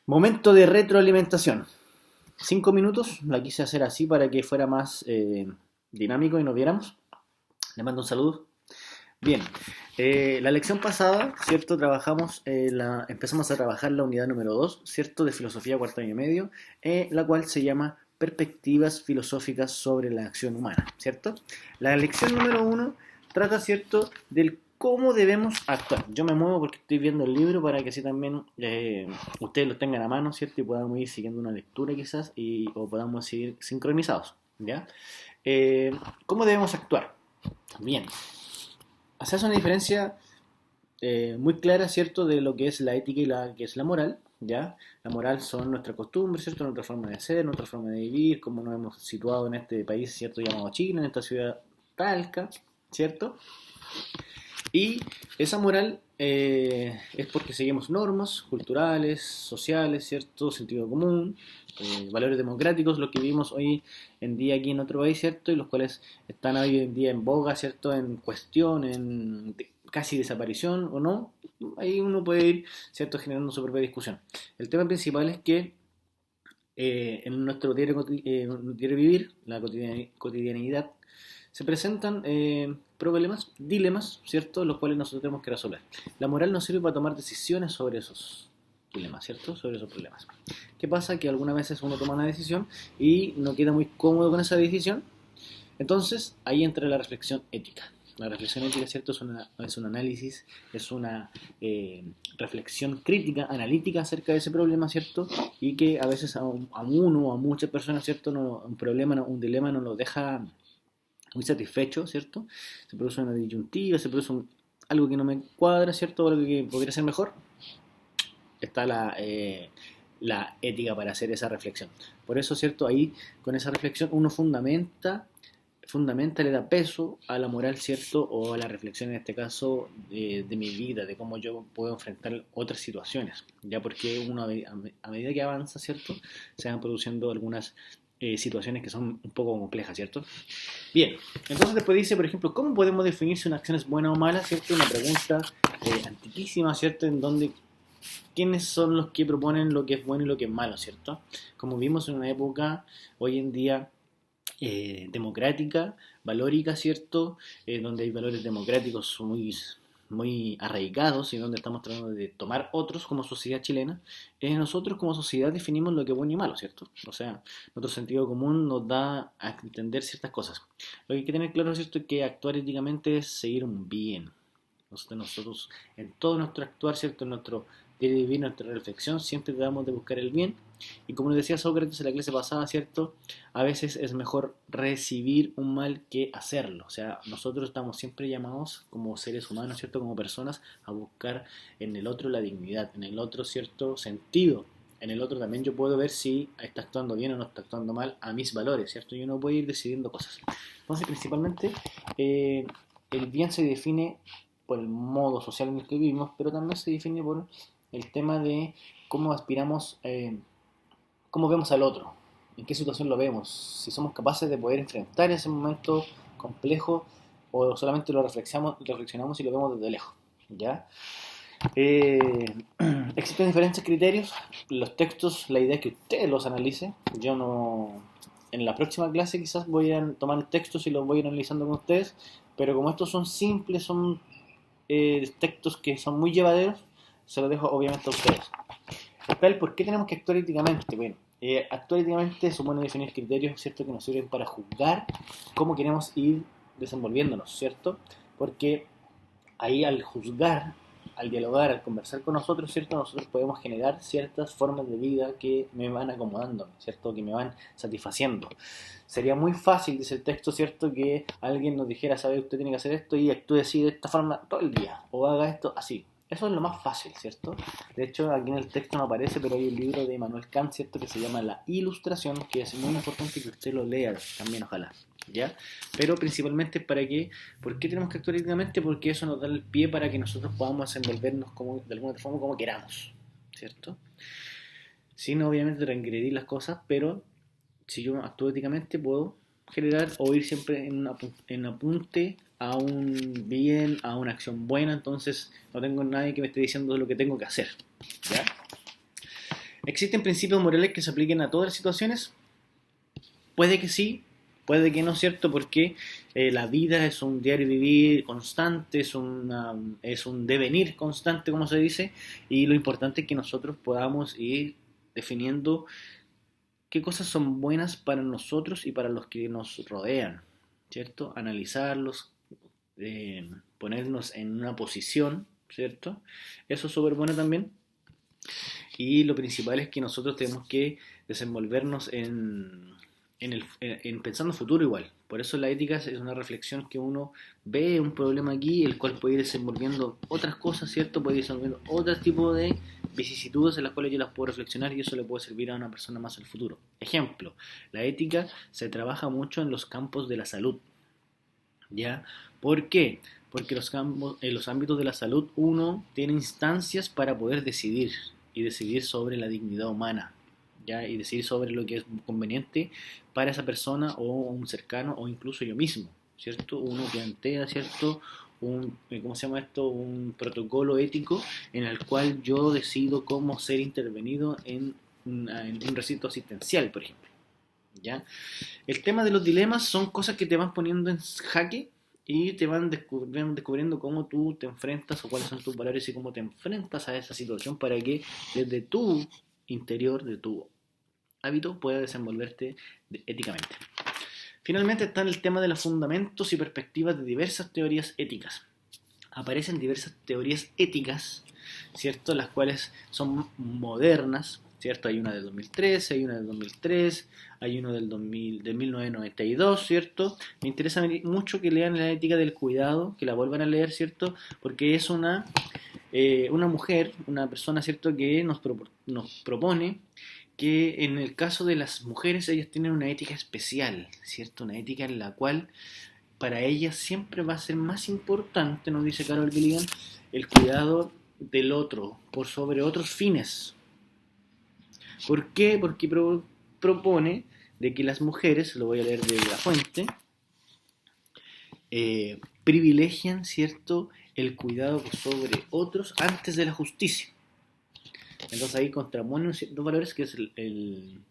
Momento de retroalimentación. 5 minutos, la quise hacer así para que fuera más dinámico y nos viéramos. Le mando un saludo. Bien, la lección pasada, ¿cierto? Empezamos a trabajar la unidad número 2, ¿cierto? De filosofía cuarto año y medio, la cual se llama Perspectivas filosóficas sobre la acción humana, ¿cierto? La lección número 1 trata, ¿cierto?, del cómo debemos actuar. Yo me muevo porque estoy viendo el libro para que así también ustedes lo tengan a mano, ¿cierto? Y podamos ir siguiendo una lectura quizás o podamos seguir sincronizados, ¿ya? Eh, ¿Cómo debemos actuar? Bien, hace una diferencia muy clara, ¿cierto?, de lo que es la ética y la que es la moral, ¿ya? La moral son nuestras costumbres, ¿cierto?, nuestra forma de ser, nuestra forma de vivir, cómo nos hemos situado en este país, ¿cierto?, llamado Chile, en esta ciudad Talca, ¿cierto? Y esa moral es porque seguimos normas culturales, sociales, ¿cierto? Sentido común, valores democráticos, los que vivimos hoy en día aquí en otro país, ¿cierto? Y los cuales están hoy en día en boga, ¿cierto? En cuestión, casi desaparición o no. Ahí uno puede ir, ¿cierto?, generando su propia discusión. El tema principal es que en nuestro diario vivir, la cotidianidad, se presentan problemas, dilemas, ¿cierto?, los cuales nosotros tenemos que resolver. La moral nos sirve para tomar decisiones sobre esos dilemas, ¿cierto?, sobre esos problemas. ¿Qué pasa? Que algunas veces uno toma una decisión y no queda muy cómodo con esa decisión. Entonces, ahí entra la reflexión ética. La reflexión ética, ¿cierto?, es un análisis, es una reflexión crítica, analítica acerca de ese problema, ¿cierto? Y que a veces a uno o a muchas personas, ¿cierto?, un problema, un dilema no lo deja muy satisfecho, ¿cierto? Se produce una disyuntiva, algo que no me cuadra, ¿cierto? O algo que podría ser mejor. Está la ética para hacer esa reflexión. Por eso, ¿cierto? Ahí, con esa reflexión, uno le da peso a la moral, ¿cierto? O a la reflexión, en este caso, de mi vida, de cómo yo puedo enfrentar otras situaciones. Ya porque uno, a medida que avanza, ¿cierto?, se van produciendo algunas situaciones que son un poco complejas, ¿cierto? Bien, entonces después dice, por ejemplo, ¿cómo podemos definir si una acción es buena o mala? ¿Cierto? Una pregunta antiquísima, ¿cierto? En donde quiénes son los que proponen lo que es bueno y lo que es malo, ¿cierto? Como vimos en una época hoy en día democrática, valórica, ¿cierto? Donde hay valores democráticos muy arraigados y donde estamos tratando de tomar otros como sociedad chilena, nosotros como sociedad definimos lo que es bueno y malo, ¿cierto? O sea, nuestro sentido común nos da a entender ciertas cosas. Lo que hay que tener claro, ¿cierto?, es que actuar éticamente es seguir un bien. Nosotros en todo nuestro actuar, ¿cierto?, en nuestro diario vivir, nuestra reflexión, siempre tratamos de buscar el bien. Y como nos decía Sócrates en la clase pasada, ¿cierto?, a veces es mejor recibir un mal que hacerlo. O sea, nosotros estamos siempre llamados como seres humanos, ¿cierto?, como personas, a buscar en el otro la dignidad, en el otro cierto sentido. En el otro también yo puedo ver si está actuando bien o no está actuando mal a mis valores, ¿cierto? Yo no puedo ir decidiendo cosas. Entonces, principalmente, el bien se define por el modo social en el que vivimos, pero también se define por el tema de cómo aspiramos, cómo vemos al otro, en qué situación lo vemos, si somos capaces de poder enfrentar ese momento complejo o solamente reflexionamos y lo vemos desde lejos, ¿ya? Eh, Existen diferentes criterios, los textos, la idea es que ustedes los analicen, yo no... En la próxima clase quizás voy a tomar textos y los voy a ir analizando con ustedes, pero como estos son simples, son textos que son muy llevaderos, se los dejo obviamente a ustedes. Está el por qué tenemos que actuar éticamente. Bueno, actuar éticamente supone definir criterios, ¿cierto?, que nos sirven para juzgar cómo queremos ir desenvolviéndonos, ¿cierto? Porque ahí al juzgar, al dialogar, al conversar con nosotros, ¿cierto?, nosotros podemos generar ciertas formas de vida que me van acomodando, ¿cierto?, que me van satisfaciendo. Sería muy fácil, dice el texto, ¿cierto?, que alguien nos dijera, sabe, usted tiene que hacer esto y actúe así de esta forma todo el día, o haga esto así. Eso es lo más fácil, ¿cierto? De hecho, aquí en el texto no aparece, pero hay un libro de Immanuel Kant, ¿cierto?, que se llama La Ilustración, que es muy importante que usted lo lea también, ojalá, ¿ya? Pero principalmente para que, ¿por qué tenemos que actuar éticamente? Porque eso nos da el pie para que nosotros podamos desenvolvernos como, de alguna forma como queramos, ¿cierto? Sin obviamente transgredir las cosas, pero si yo actúo éticamente puedo generar o ir siempre en apunte a un bien, a una acción buena, entonces no tengo nadie que me esté diciendo lo que tengo que hacer, ¿ya? ¿Existen principios morales que se apliquen a todas las situaciones? Puede que sí, puede que no, ¿cierto? Porque la vida es un diario vivir constante, es un devenir constante, como se dice, y lo importante es que nosotros podamos ir definiendo qué cosas son buenas para nosotros y para los que nos rodean, ¿cierto? Analizarlos, ponernos en una posición, ¿cierto? Eso es súper bueno también. Y lo principal es que nosotros tenemos que desenvolvernos en pensando futuro igual. Por eso la ética es una reflexión que uno ve un problema aquí, el cual puede ir desenvolviendo otras cosas, ¿cierto? Puede ir desenvolviendo otro tipo de vicisitudes en las cuales yo las puedo reflexionar y eso le puede servir a una persona más al futuro. Ejemplo, la ética se trabaja mucho en los campos de la salud, ¿ya? ¿Por qué? Porque en los ámbitos de la salud uno tiene instancias para poder decidir y decidir sobre la dignidad humana, ¿ya? Y decidir sobre lo que es conveniente para esa persona o un cercano o incluso yo mismo, ¿cierto? Uno plantea, ¿cierto? ¿Cómo se llama esto? Un protocolo ético en el cual yo decido cómo ser intervenido en un recinto asistencial, por ejemplo, ¿ya? El tema de los dilemas son cosas que te van poniendo en jaque y te van descubriendo cómo tú te enfrentas o cuáles son tus valores y cómo te enfrentas a esa situación para que desde tu interior, de tu hábito, puedas desenvolverte éticamente. Finalmente está el tema de los fundamentos y perspectivas de diversas teorías éticas. Aparecen diversas teorías éticas, ¿cierto? Las cuales son modernas, ¿cierto? Hay una del 2013, hay una del 2003, hay uno del 1992, ¿cierto? Me interesa mucho que lean la ética del cuidado, que la vuelvan a leer, ¿cierto? Porque es una mujer, una persona, ¿cierto? Que nos propone que en el caso de las mujeres ellas tienen una ética especial, ¿cierto? Una ética en la cual para ellas siempre va a ser más importante, nos dice Carol Gilligan, el cuidado del otro por sobre otros fines. ¿Por qué? Porque propone de que las mujeres, lo voy a leer de la fuente, privilegian, ¿cierto?, el cuidado por sobre otros antes de la justicia. Entonces ahí contraponen dos valores que es el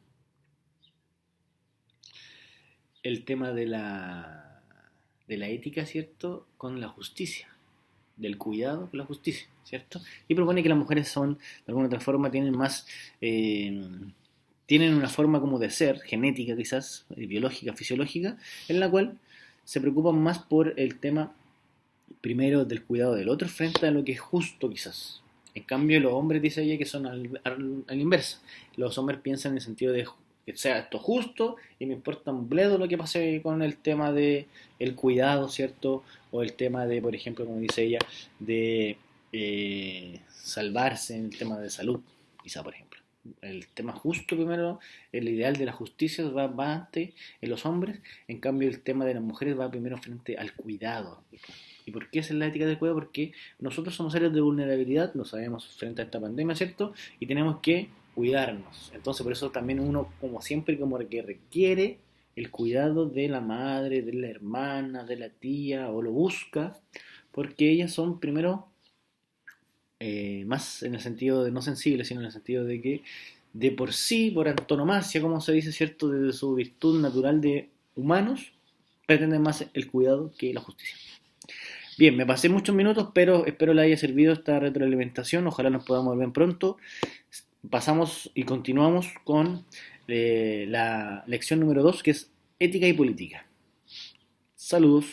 tema de la ética, ¿cierto?, con la justicia, del cuidado con la justicia, ¿cierto? Y propone que las mujeres son, de alguna otra forma, tienen una forma como de ser, genética quizás, biológica, fisiológica, en la cual se preocupan más por el tema, primero, del cuidado del otro frente a lo que es justo quizás. En cambio, los hombres, dice ella, que son al inverso. Los hombres piensan en el sentido de que sea esto justo y me importa un bledo lo que pase con el tema de el cuidado, ¿cierto? O el tema de, por ejemplo, como dice ella, de salvarse en el tema de salud, quizá, por ejemplo. El tema justo primero, el ideal de la justicia va antes en los hombres, en cambio el tema de las mujeres va primero frente al cuidado. ¿Y por qué es la ética del cuidado? Porque nosotros somos áreas de vulnerabilidad, lo sabemos frente a esta pandemia, ¿cierto? Y tenemos que cuidarnos. Entonces por eso también uno, como siempre, como que requiere el cuidado de la madre, de la hermana, de la tía, o lo busca, porque ellas son primero más en el sentido de no sensibles, sino en el sentido de que de por sí, por antonomasia, como se dice, ¿cierto? De su virtud natural de humanos, pretenden más el cuidado que la justicia. Bien, me pasé muchos minutos, pero espero le haya servido esta retroalimentación. Ojalá nos podamos ver pronto. Pasamos y continuamos con la lección número 2, que es ética y política. Saludos.